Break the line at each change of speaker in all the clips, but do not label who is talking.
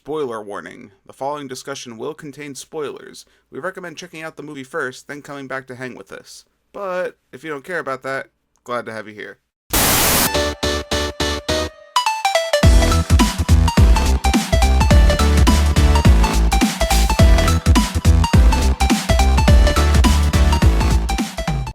Spoiler warning. The following discussion will contain spoilers. We recommend checking out the movie first, then coming back to hang with us. But if you don't care about that, glad to have you here.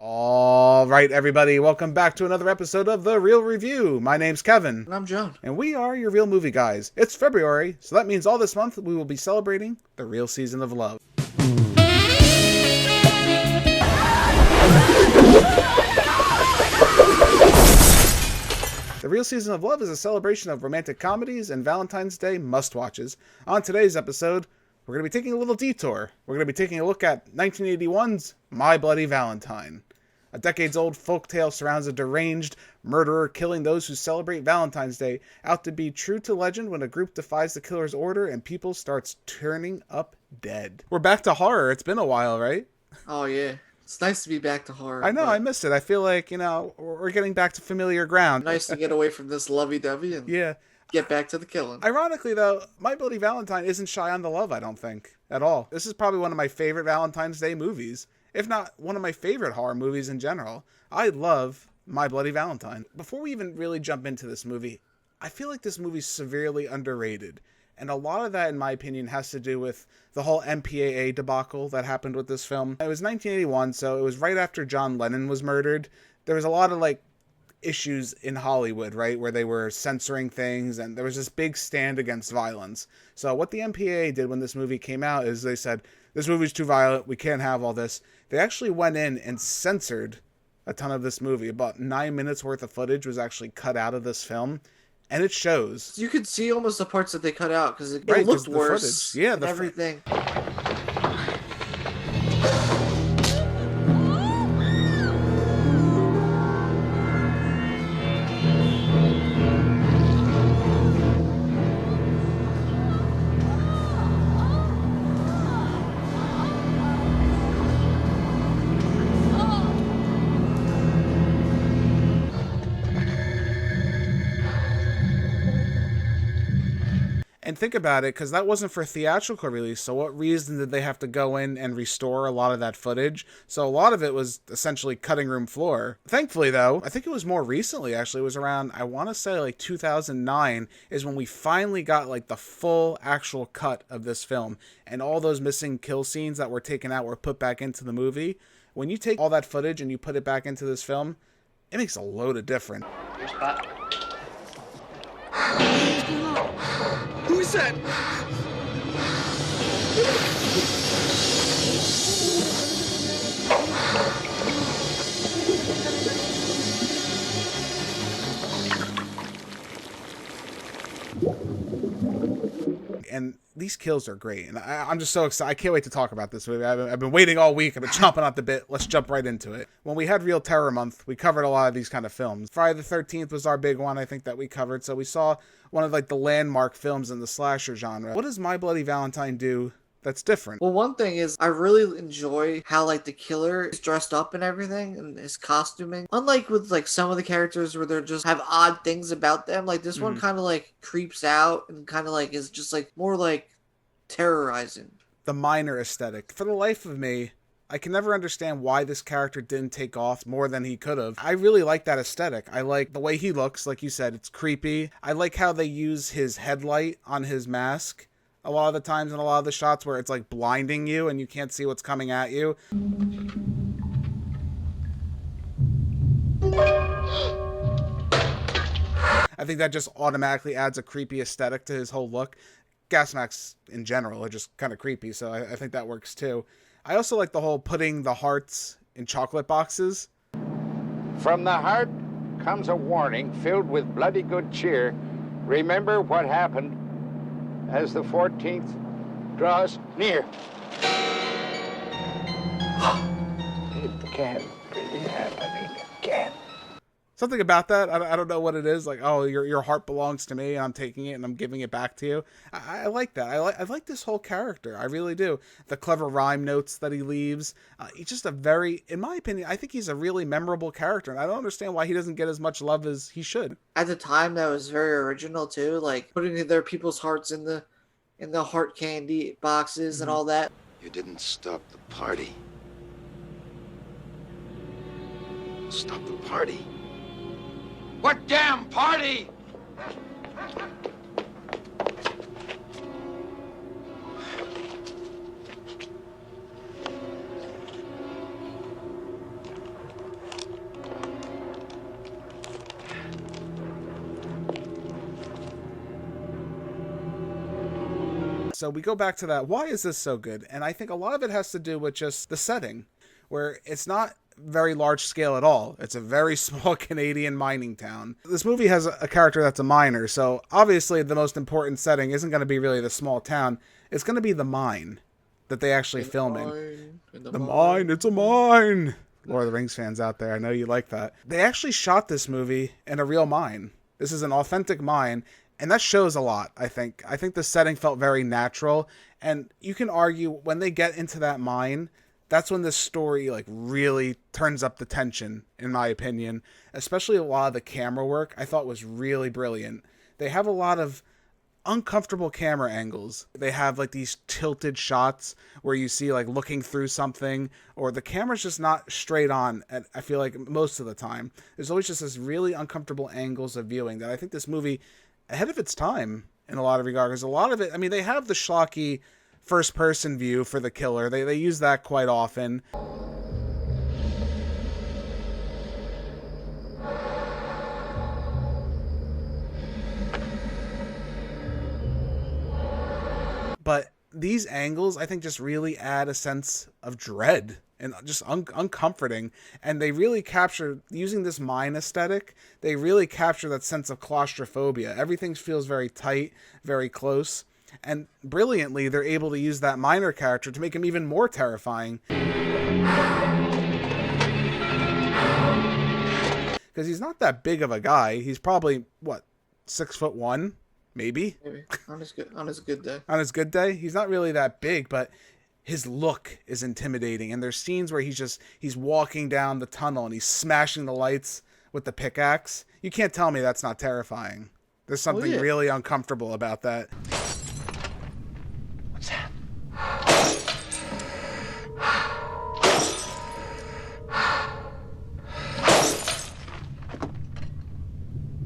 All right, everybody, welcome back to another episode of The Real Review. My name's Kevin.
And I'm John.
And we are your Real Movie Guys. It's February, so that means all this month we will be celebrating the real season of love. The Real Season of Love is a celebration of romantic comedies and Valentine's Day must-watches. On today's episode, we're going to be taking a little detour. We're going to be taking a look at 1981's My Bloody Valentine. A decades-old folktale surrounds a deranged murderer killing those who celebrate Valentine's Day, out to be true to legend when a group defies the killer's order and people starts turning up dead. We're back to horror. It's been a while, right?
Oh, yeah. It's nice to be back to horror.
I know, I missed it. I feel like, we're getting back to familiar ground.
Nice to get away from this lovey-dovey and get back to the killing.
Ironically, though, My Bloody Valentine isn't shy on the love, I don't think, at all. This is probably one of my favorite Valentine's Day movies, if not one of my favorite horror movies in general. I love My Bloody Valentine. Before we even really jump into this movie, I feel like this movie's severely underrated. And a lot of that, in my opinion, has to do with the whole MPAA debacle that happened with this film. It was 1981, so it was right after John Lennon was murdered. There was a lot of, issues in Hollywood, right, where they were censoring things, and there was this big stand against violence. So what the MPAA did when this movie came out is they said, this movie's too violent, we can't have all this. They actually went in and censored a ton of this movie. About 9 minutes worth of footage was actually cut out of this film. And it shows.
You could see almost the parts that they cut out because it looked worse.
Yeah,
and everything.
And think about it, because that wasn't for theatrical release, so what reason did they have to go in and restore a lot of that footage? So a lot of it was essentially cutting room floor. Thankfully, though, I think it was more recently, actually. It was around, I want to say, 2009 is when we finally got, the full actual cut of this film. And all those missing kill scenes that were taken out were put back into the movie. When you take all that footage and you put it back into this film, it makes a load of difference.
Your spot.
Who is that?
And these kills are great, and I'm just so excited. I can't wait to talk about this movie. I've been waiting all week. I've been chomping at the bit. Let's jump right into it. When we had Real Terror Month, we covered a lot of these kind of films. Friday the 13th was our big one, I think, that we covered. So we saw one of the landmark films in the slasher genre. What does My Bloody Valentine do that's different?
Well, one thing is I really enjoy how the killer is dressed up and everything and his costuming. Unlike with some of the characters where they just have odd things about them, this one kind of creeps out and kind of is just more terrorizing.
The minor aesthetic. For the life of me, I can never understand why this character didn't take off more than he could have. I really like that aesthetic. I like the way he looks. Like you said, it's creepy. I like how they use his headlight on his mask a lot of the times in a lot of the shots where it's blinding you and you can't see what's coming at you. I think that just automatically adds a creepy aesthetic to his whole look. Gas masks in general are just kind of creepy, so I think that works too. I also like the whole putting the hearts in chocolate boxes.
From the heart comes a warning filled with bloody good cheer. Remember what happened as the 14th draws near. It can be happening again.
Something about that, I don't know what it is. Your heart belongs to me, and I'm taking it, and I'm giving it back to you. I like that. I like this whole character. I really do. The clever rhyme notes that he leaves. He's just in my opinion, I think he's a really memorable character, and I don't understand why he doesn't get as much love as he should.
At the time, that was very original, too. Putting their people's hearts in in the heart candy boxes and all that.
You didn't stop the party. Stop the party.
What damn party?
So we go back to that, why is this so good? And I think a lot of it has to do with just the setting, where it's not very large scale at all. It's a very small Canadian mining town. This movie has a character that's a miner, so obviously the most important setting isn't going to be really the small town. It's going to be the mine that they actually film in. The mine, it's a mine! Lord of the Rings fans out there, I know you like that. They actually shot this movie in a real mine. This is an authentic mine. And that shows a lot, I think. I think the setting felt very natural. And you can argue when they get into that mine, that's when this story like really turns up the tension, in my opinion. Especially a lot of the camera work I thought was really brilliant. They have a lot of uncomfortable camera angles. They have like these tilted shots where you see like looking through something, or the camera's just not straight on. And I feel like most of the time, there's always just this really uncomfortable angles of viewing that I think this movie, ahead of its time in a lot of regards. A lot of it, I mean, they have the schlocky first person view for the killer. They use that quite often. But these angles, I think, just really add a sense of dread and just uncomforting. And they really capture, using this mine aesthetic, they really capture that sense of claustrophobia. Everything feels very tight, very close. And brilliantly, they're able to use that miner character to make him even more terrifying. Because he's not that big of a guy. He's probably, what, 6'1"? Maybe
on his good day.
On his good day, he's not really that big, but his look is intimidating. And there's scenes where he's walking down the tunnel and he's smashing the lights with the pickaxe. You can't tell me that's not terrifying. There's something really uncomfortable about that.
What's that?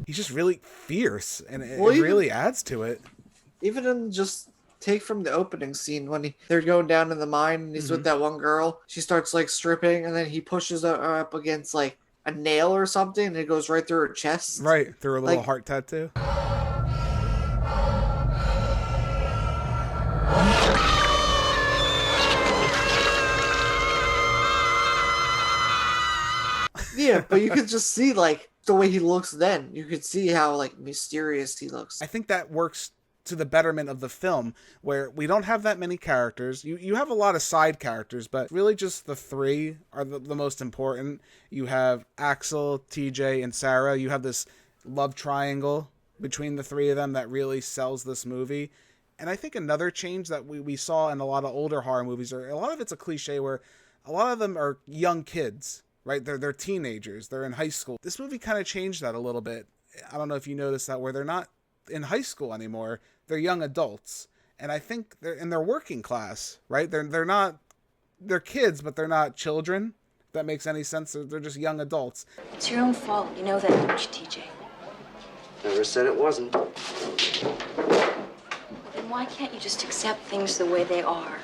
He's just really fierce, and it really adds to it.
Even in just take from the opening scene when they're going down in the mine and he's with that one girl. She starts like stripping, and then he pushes her up against like a nail or something, and it goes right through her chest.
Right, through her little heart tattoo.
Yeah, but you could just see like the way he looks then. You could see how like mysterious he looks.
I think that works to the betterment of the film, where we don't have that many characters. You have a lot of side characters, but really just the three are the most important. You have Axel, TJ, and Sarah. You have this love triangle between the three of them that really sells this movie. And I think another change that we saw in a lot of older horror movies, or a lot of it's a cliche where a lot of them are young kids, right? They're teenagers. They're in high school. This movie kind of changed that a little bit. I don't know if you noticed that, where they're not in high school anymore. They're young adults. And I think they're working class, right? They're kids, but they're not children. If that makes any sense. They're just young adults.
It's your own fault. You know that, don't you, TJ?
Never said it wasn't.
Then why can't you just accept things the way they are?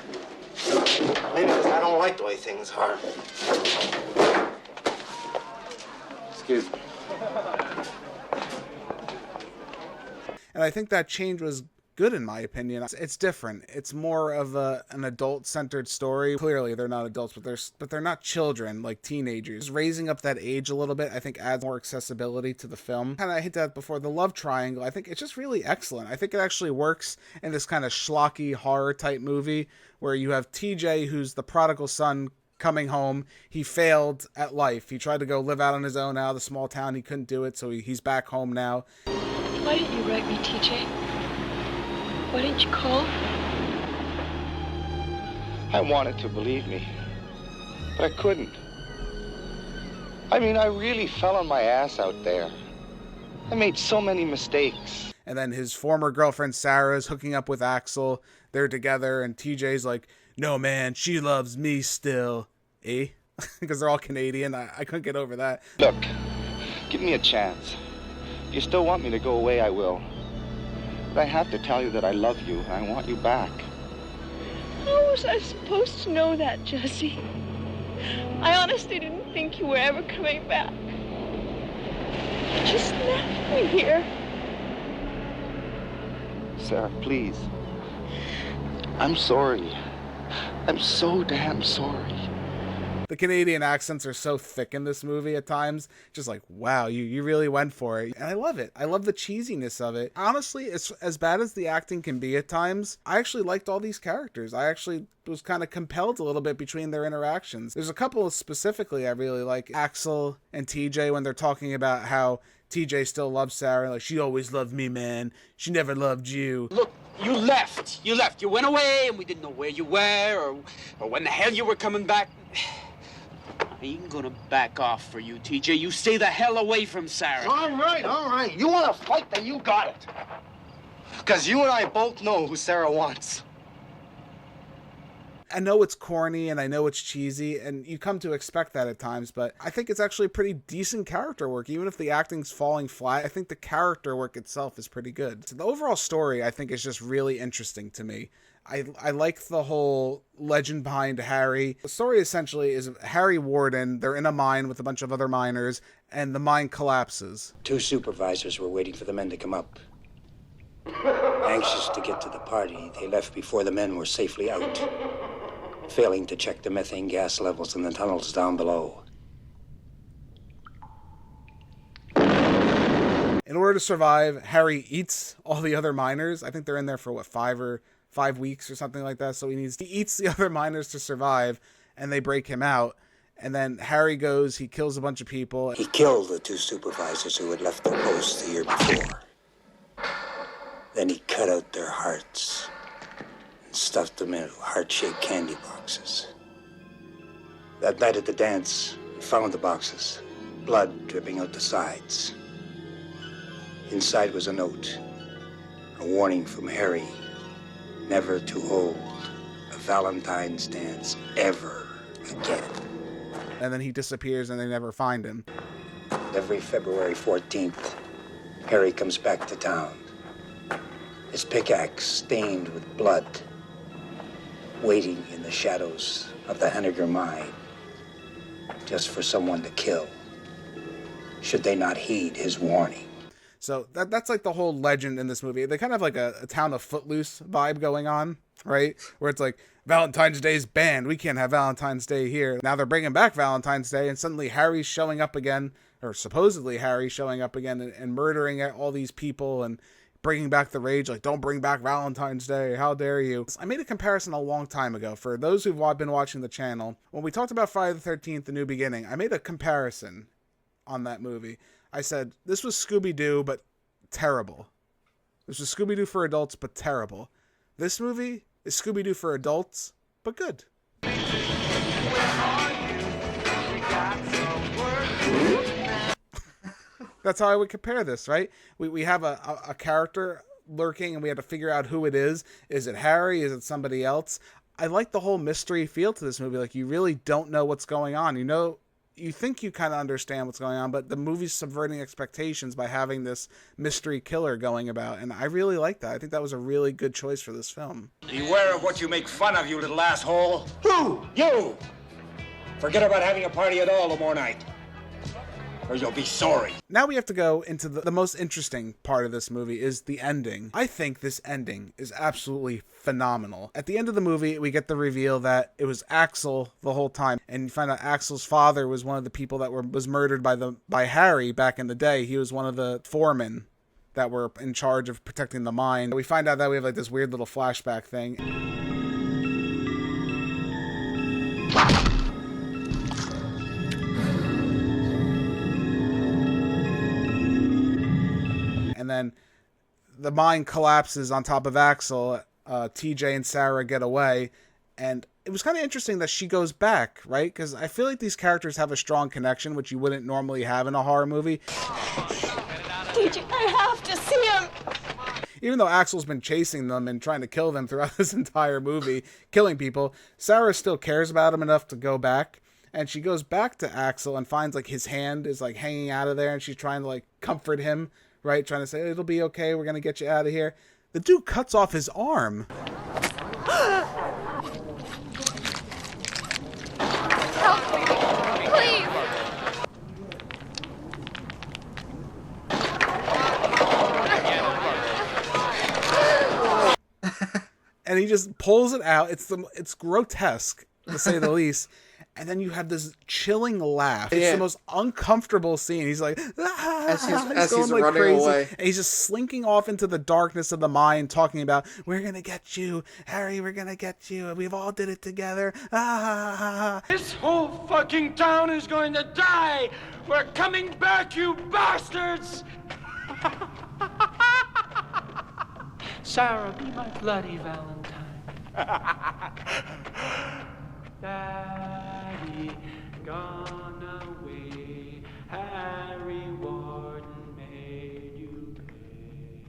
Maybe because I don't like the way things are. Excuse me.
And I think that change was good, in my opinion. It's different. It's more of an adult-centered story. Clearly, they're not adults, but they're not children, like teenagers. Raising up that age a little bit, I think, adds more accessibility to the film. Kind of hinted at before, the love triangle, I think it's just really excellent. I think it actually works in this kind of schlocky horror-type movie, where you have TJ, who's the prodigal son, coming home. He failed at life. He tried to go live out on his own out of the small town. He couldn't do it, so he's back home now.
Why didn't you write me, TJ? Why didn't you call?
I wanted to believe me, but I couldn't. I mean, I really fell on my ass out there. I made so many mistakes.
And then his former girlfriend Sarah is hooking up with Axel. They're together, and TJ's like, no man, she loves me still. Eh? Because they're all Canadian. I couldn't get over that.
Look, give me a chance. If you still want me to go away, I will. But I have to tell you that I love you and I want you back.
How was I supposed to know that, Jesse? I honestly didn't think you were ever coming back. You just left me here.
Sarah, please. I'm sorry. I'm so damn sorry.
The Canadian accents are so thick in this movie at times. Just like, wow, you really went for it. And I love it. I love the cheesiness of it. Honestly, as bad as the acting can be at times, I actually liked all these characters. I actually was kind of compelled a little bit between their interactions. There's a couple specifically I really like. Axel and TJ, when they're talking about how TJ still loves Sarah. Like, she always loved me, man. She never loved you.
Look, you left. You went away, and we didn't know where you were or when the hell you were coming back. I ain't gonna back off for you, TJ. You stay the hell away from Sarah.
All right. You want to fight, then you got it. Because you and I both know who Sarah wants.
I know it's corny and I know it's cheesy, and you come to expect that at times, but I think it's actually pretty decent character work. Even if the acting's falling flat, I think the character work itself is pretty good. So the overall story, I think, is just really interesting to me. I like the whole legend behind Harry. The story essentially is Harry Warden. They're in a mine with a bunch of other miners, and the mine collapses.
2 supervisors were waiting for the men to come up. Anxious to get to the party, they left before the men were safely out, failing to check the methane gas levels in the tunnels down below.
In order to survive, Harry eats all the other miners. I think they're in there for, 5 weeks or something like that. So he eats the other miners to survive, and they break him out. And then Harry goes, he kills a bunch of people.
He killed the 2 supervisors who had left their posts the year before. Then he cut out their hearts and stuffed them into heart-shaped candy boxes. That night at the dance, he found the boxes, blood dripping out the sides. Inside was a note, a warning from Harry, never to hold a Valentine's dance ever again.
And then he disappears and they never find him.
Every February 14th, Harry comes back to town, his pickaxe stained with blood, waiting in the shadows of the Henniger mine, just for someone to kill, should they not heed his warning.
So that's like the whole legend in this movie. They kind of have like a Town of Footloose vibe going on, right? Where it's like, Valentine's Day's banned. We can't have Valentine's Day here. Now they're bringing back Valentine's Day, and suddenly Harry's showing up again, or supposedly Harry's showing up again and murdering all these people and bringing back the rage. Like, don't bring back Valentine's Day. How dare you? I made a comparison a long time ago. For those who've been watching the channel, when we talked about Friday the 13th, The New Beginning, I made a comparison on that movie. I said, this was Scooby-Doo, but terrible. This was Scooby-Doo for adults, but terrible. This movie is Scooby-Doo for adults, but good. That's how I would compare this, right? We have a character lurking, and we had to figure out who it is. Is it Harry? Is it somebody else? I like the whole mystery feel to this movie. Like, you really don't know what's going on. You think you kind of understand what's going on, but the movie's subverting expectations by having this mystery killer going about, and I really like that. I think that was a really good choice for this film.
Beware of what you make fun of, you little asshole.
Who?
You! Forget about having a party at all tomorrow night, or you'll be sorry.
Now we have to go into the most interesting part of this movie, is the ending. I think this ending is absolutely phenomenal. At the end of the movie, we get the reveal that it was Axel the whole time, and you find out Axel's father was one of the people that was murdered by Harry back in the day. He was one of the foremen that were in charge of protecting the mine. We find out that we have like this weird little flashback thing. And then the mine collapses on top of Axel. TJ and Sarah get away. And it was kind of interesting that she goes back, right? Because I feel like these characters have a strong connection, which you wouldn't normally have in a horror movie.
TJ, I have to see him.
Even though Axel's been chasing them and trying to kill them throughout this entire movie, killing people, Sarah still cares about him enough to go back. And she goes back to Axel and finds like his hand is like hanging out of there, and she's trying to like comfort him, right? Trying to say, it'll be okay, we're going to get you out of here. The dude cuts off his arm.
Help me, please.
And he just pulls it out. It's grotesque, to say the least. And then you have this chilling laugh. It's the most uncomfortable scene. He's like,
as he's
going
running
crazy.
away.
And he's just slinking off into the darkness of the mine, talking about, we're going to get you, Harry, we're going to get you. We've all did it together.
This whole fucking town is going to die. We're coming back, you bastards. Sarah, be my bloody Valentine. Daddy gone away. Harry Warden made you pay.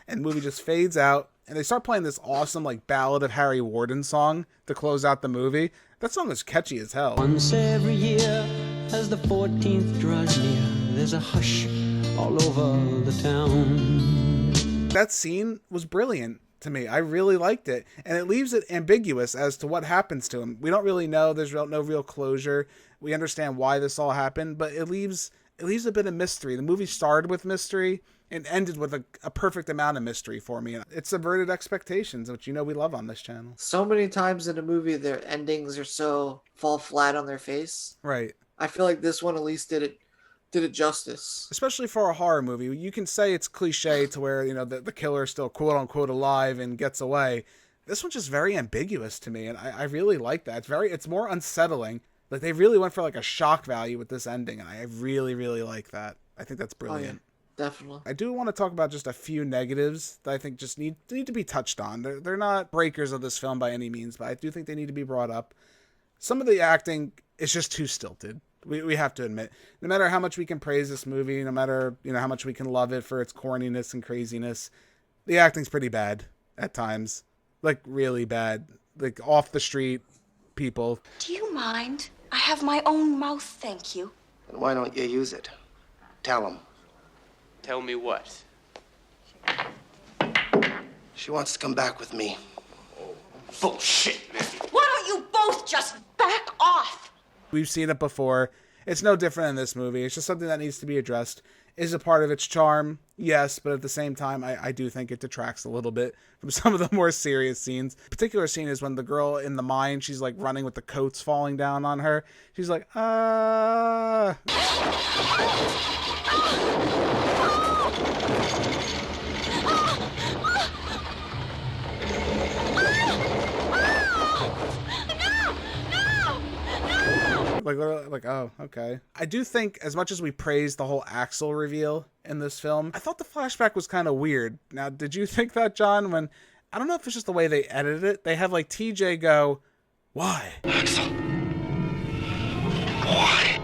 And the movie just fades out, and they start playing this awesome like Ballad of Harry Warden song to close out the movie. That song is catchy as hell.
Once every year, as the 14th draws near, there's a hush all over the town.
That scene was brilliant to me. I really liked it, and it leaves it ambiguous as to what happens to him. We don't really know. There's no real closure. We understand why this all happened, but it leaves a bit of mystery. The movie started with mystery and ended with a perfect amount of mystery for me. It subverted expectations, which we love on this channel.
So many times in a movie, their endings are so fall flat on their face.
Right.
I feel like this one at least did it justice.
Especially for a horror movie. You can say it's cliche to where, the killer is still quote unquote alive and gets away. This one's just very ambiguous to me, and I really like that. It's more unsettling. Like, they really went for like a shock value with this ending, and I really, really like that. I think that's brilliant.
Oh, yeah, definitely.
I do want to talk about just a few negatives that I think just need to be touched on. They're not breakers of this film by any means, but I do think they need to be brought up. Some of the acting is just too stilted. We have to admit, no matter how much we can praise this movie, no matter how much we can love it for its corniness and craziness, the acting's pretty bad at times, like really bad, like off the street people.
Do you mind? I have my own mouth, thank you.
And why don't you use it? Tell him.
Tell me what?
She wants to come back with me.
Bullshit, man.
Why don't you both just back off?
We've seen it before. It's no different in this movie. It's just something that needs to be addressed. Is a part of its charm? Yes, but at the same time, I do think it detracts a little bit from some of the more serious scenes. A particular scene is when the girl in the mine, she's like running with the coats falling down on her. She's like, Like, oh, okay. I do think, as much as we praised the whole Axel reveal in this film, I thought the flashback was kind of weird. Now, did you think that, John? When, I don't know if it's just the way they edited it. They have, like, TJ go, why?
Axel. Why?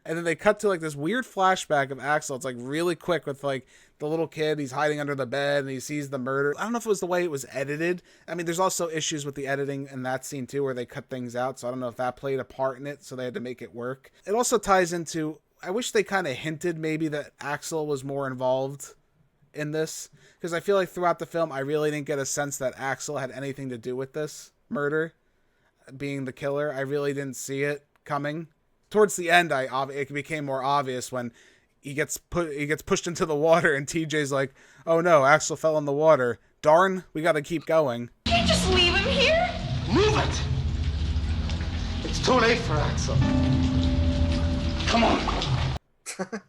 And then they cut to, like, this weird flashback of Axel. It's, like, really quick with, like, the little kid. He's hiding under the bed, and he sees the murder. I don't know if it was the way it was edited. I mean, there's also issues with the editing in that scene, too, where they cut things out. So I don't know if that played a part in it, so they had to make it work. It also ties into, I wish they kind of hinted maybe that Axel was more involved in this. Because I feel like throughout the film, I really didn't get a sense that Axel had anything to do with this murder, being the killer. I really didn't see it coming. Towards the end, it became more obvious when he gets pushed into the water, and TJ's like, "Oh no, Axel fell in the water. Darn, we got to keep going."
Can you just leave him here?
Move it! It's too late for Axel. Come on.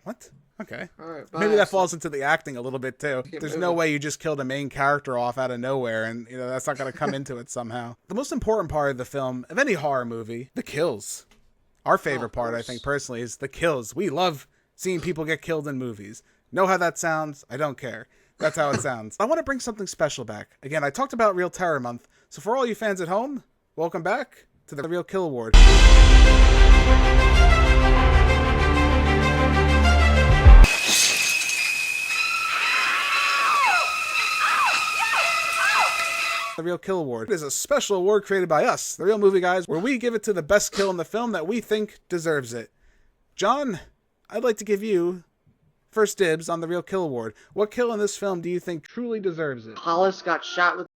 What? Okay.
All right, bye,
Maybe that
Axel.
falls into the acting a little bit too. There's no way you just killed a main character off out of nowhere, and that's not going to come into it somehow. The most important part of the film, of any horror movie, the kills. Our favorite part, I think, personally, is the kills. We love seeing people get killed in movies. Know how that sounds? I don't care. That's how it sounds. I want to bring something special back. Again, I talked about Real Terror Month, so for all you fans at home, welcome back to the Real Kill Award. The Real Kill Award is a special award created by us, the Real Movie Guys, where we give it to the best kill in the film that we think deserves it. John, I'd like to give you first dibs on the Real Kill Award. What kill in this film do you think truly deserves it?
Hollis got shot with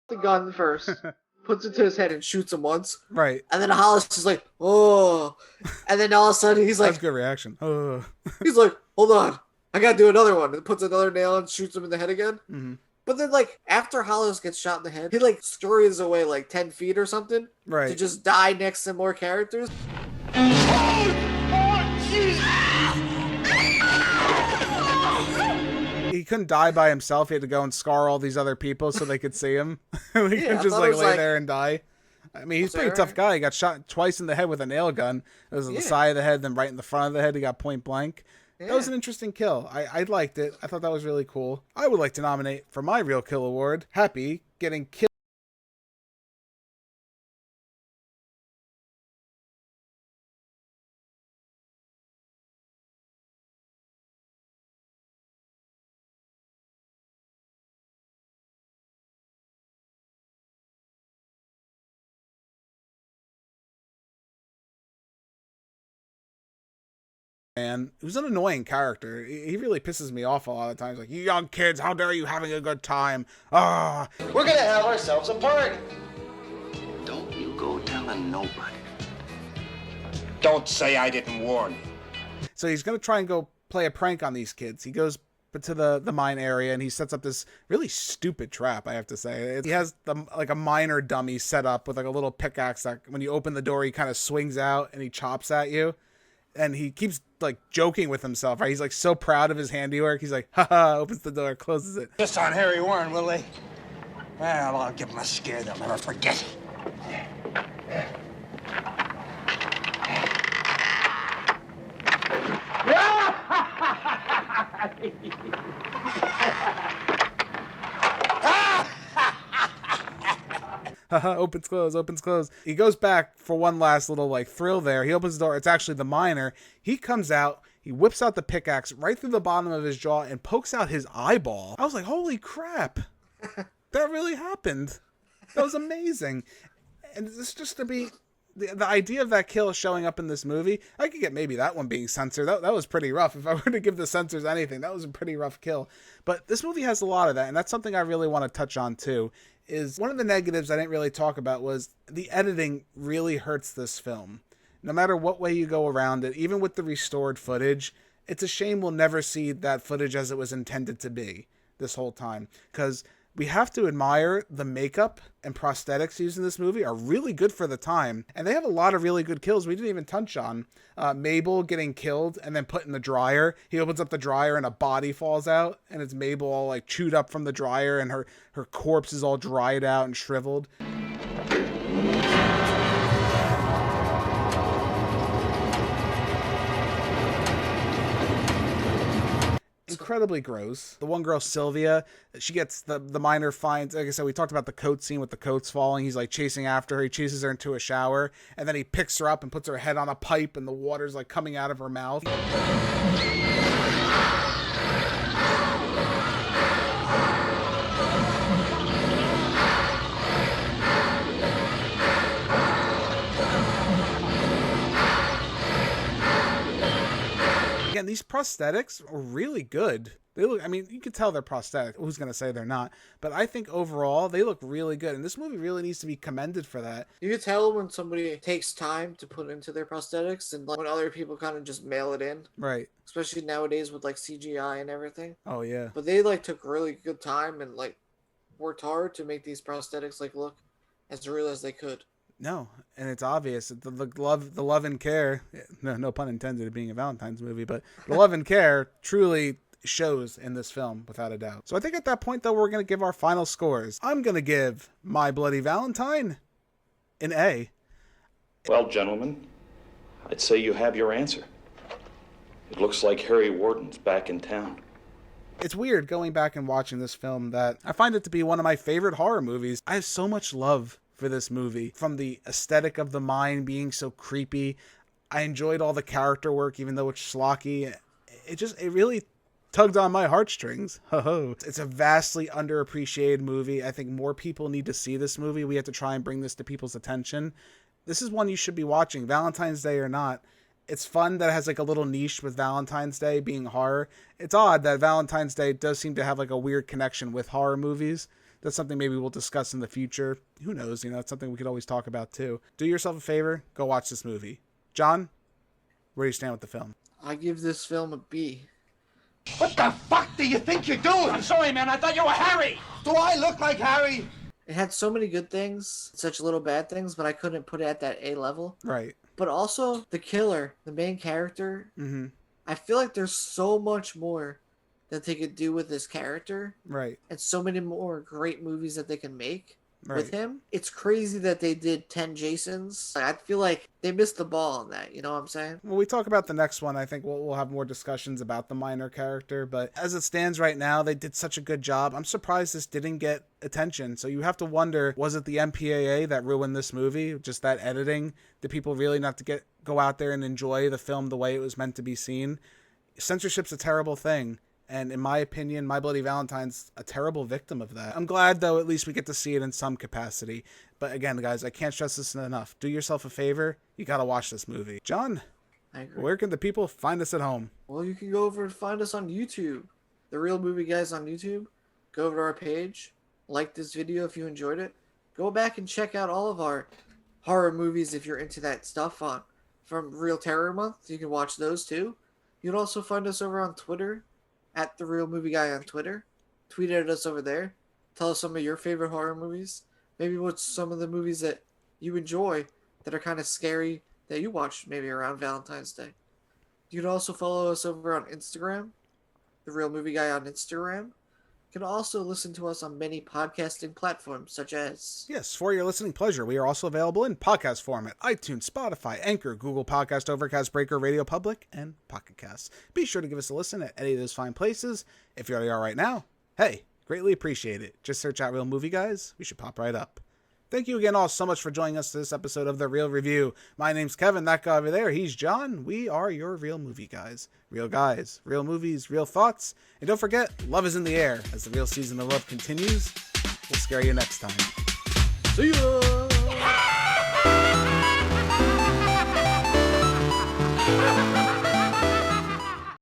the gun first, puts it to his head and shoots him once.
Right.
And then Hollis is like, oh. And then all of a sudden he's like...
That's a good reaction. Oh.
He's like, hold on. I gotta do another one. And puts another nail and shoots him in the head again.
Mm-hmm.
But then, like, after Hollis gets shot in the head, he, like, scurries away, like, 10 feet or something.
Right.
To just die next to more characters.
He couldn't die by himself. He had to go and scar all these other people so they could see him. He couldn't just, like, lay there and die. I mean, he's a pretty tough guy. He got shot twice in the head with a nail gun. It was on the side of the head, then right in the front of the head. He got point blank. That was an interesting kill. I liked it. I thought that was really cool. I would like to nominate for my Real Kill Award, Happy getting killed. Man, he was an annoying character. He really pisses me off a lot of times. Like, you young kids, how dare you having a good time? Ah.
We're gonna have ourselves a party.
Don't you go telling nobody.
Don't say I didn't warn you.
So he's going to try and go play a prank on these kids. He goes to the mine area and he sets up this really stupid trap, I have to say. He has like a miner dummy set up with like a little pickaxe that when you open the door, he kind of swings out and he chops at you. And he keeps like joking with himself, right? He's like so proud of his handiwork. He's like, haha, opens the door, closes it.
Just on Harry Warden, will they? Well, I'll give them a scare they'll never forget.
Opens, close. He goes back for one last little like thrill there. He opens the door. It's actually the miner. He comes out. He whips out the pickaxe right through the bottom of his jaw and pokes out his eyeball. I was like, holy crap. That really happened. That was amazing. And it's just to be... The idea of that kill showing up in this movie, I could get maybe that one being censored. That was pretty rough. If I were to give the censors anything, that was a pretty rough kill. But this movie has a lot of that, and that's something I really want to touch on too. Is one of the negatives I didn't really talk about was the editing really hurts this film. No matter what way you go around it, even with the restored footage, it's a shame we'll never see that footage as it was intended to be this whole time. Because we have to admire the makeup and prosthetics used in this movie are really good for the time. And they have a lot of really good kills we didn't even touch on. Mabel getting killed and then put in the dryer. He opens up the dryer and a body falls out. And it's Mabel all like chewed up from the dryer and her corpse is all dried out and shriveled. Incredibly gross. The one girl, Sylvia, she gets the miner finds, like I said, we talked about the coat scene with the coats falling. He's like chasing after her. He chases her into a shower and then he picks her up and puts her head on a pipe and the water's like coming out of her mouth. Again, these prosthetics are really good. They look, I mean, you could tell they're prosthetic. Who's going to say they're not? But I think overall, they look really good. And this movie really needs to be commended for that.
You can tell when somebody takes time to put into their prosthetics and like when other people kind of just mail it in.
Right.
Especially nowadays with like CGI and everything.
Oh, yeah.
But they like took really good time and like worked hard to make these prosthetics like look as real as they could.
No, and it's obvious. The love and care, no pun intended of being a Valentine's movie, but the love and care truly shows in this film, without a doubt. So I think at that point, though, we're going to give our final scores. I'm going to give My Bloody Valentine an A.
Well, gentlemen, I'd say you have your answer. It looks like Harry Warden's back in town.
It's weird going back and watching this film that I find it to be one of my favorite horror movies. I have so much love for this movie. From the aesthetic of the mine being so creepy, I enjoyed all the character work, even though it's schlocky. It really tugged on my heartstrings. Ho-ho. It's a vastly underappreciated movie. I think more people need to see this movie. We have to try and bring this to people's attention. This is one you should be watching, Valentine's Day or not. It's fun that it has like a little niche with Valentine's Day being horror. It's odd that Valentine's Day does seem to have like a weird connection with horror movies. That's something maybe we'll discuss in the future. Who knows? It's something we could always talk about too. Do yourself a favor. Go watch this movie. John, where do you stand with the film?
I give this film a B.
What the fuck do you think you're doing?
I'm sorry, man. I thought you were Harry.
Do I look like Harry?
It had so many good things, such little bad things, but I couldn't put it at that A level.
Right.
But also, the killer, the main character, I feel like there's so much more that they could do with this character.
Right.
And so many more great movies that they can make with
Right.
him. It's crazy that they did 10 Jasons. I feel like they missed the ball on that, you know what I'm saying?
When we talk about the next one, I think we'll have more discussions about the minor character. But as it stands right now, they did such a good job. I'm surprised this didn't get attention. So you have to wonder, was it the MPAA that ruined this movie? Just that editing? Did people really not to go out there and enjoy the film the way it was meant to be seen? Censorship's a terrible thing. And in my opinion, My Bloody Valentine's a terrible victim of that. I'm glad, though, at least we get to see it in some capacity. But again, guys, I can't stress this enough. Do yourself a favor. You got to watch this movie. John,
I agree.
where can the people find us at home?
Well, you can go over and find us on YouTube. The Real Movie Guys on YouTube. Go over to our page. Like this video if you enjoyed it. Go back and check out all of our horror movies if you're into that stuff on from Real Terror Month. You can watch those too. You can also find us over on Twitter. At The Real Movie Guy on Twitter. Tweet at us over there. Tell us some of your favorite horror movies. Maybe what's some of the movies that you enjoy that are kind of scary that you watched maybe around Valentine's Day. You can also follow us over on Instagram. The Real Movie Guy on Instagram. You can also listen to us on many podcasting platforms such as...
Yes, for your listening pleasure, we are also available in podcast format, iTunes, Spotify, Anchor, Google Podcast, Overcast, Breaker, Radio Public, and Pocket Casts. Be sure to give us a listen at any of those fine places. If you already are right now, hey, greatly appreciate it. Just search out Real Movie Guys. We should pop right up. Thank you again all so much for joining us to this episode of The Real Review. My name's Kevin, that guy over there, he's John. We are your Real Movie Guys. Real guys, real movies, real thoughts. And don't forget, love is in the air. As the real season of love continues, we'll scare you next time. See ya!